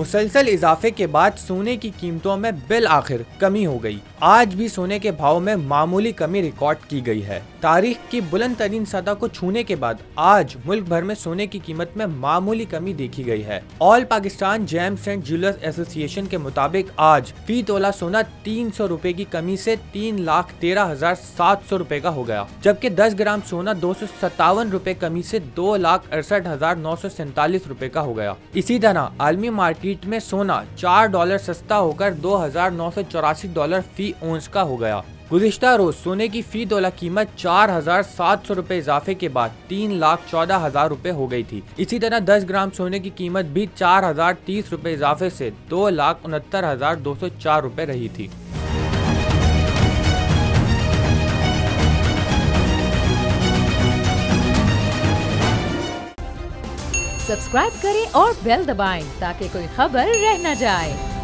मुसलसल इजाफे के बाद सोने की कीमतों में बिल आखिर कमी हो गई। आज भी सोने के भाव में मामूली कमी रिकॉर्ड की गई है। तारीख की बुलंद तरीन सतह को छूने के बाद आज मुल्क भर में सोने की कीमत में मामूली कमी देखी गई है। All Pakistan James and jewellers association के मुताबिक आज फी तोला सोना 300 रुपए की कमी से 3,13,700 रुपए का हो गया, जबकि 10 ग्राम सोना 257 रुपए कमी से 2,68,947 रुपए का हो गया। इसी तरह आलमी मार्केट में सोना $4 सस्ता होकर $2,984 फी औंस का हो गया। गुज़िश्ता रोज सोने की फी तोला कीमत 4,700 रुपए इजाफे के बाद 3,14,000 रुपए हो गई थी। इसी तरह 10 ग्राम सोने की कीमत भी 4,030 रुपए इजाफे से 2,69,204 रुपए रही थी। सब्सक्राइब करें और बेल दबाएं ताकि कोई खबर रह न जाए।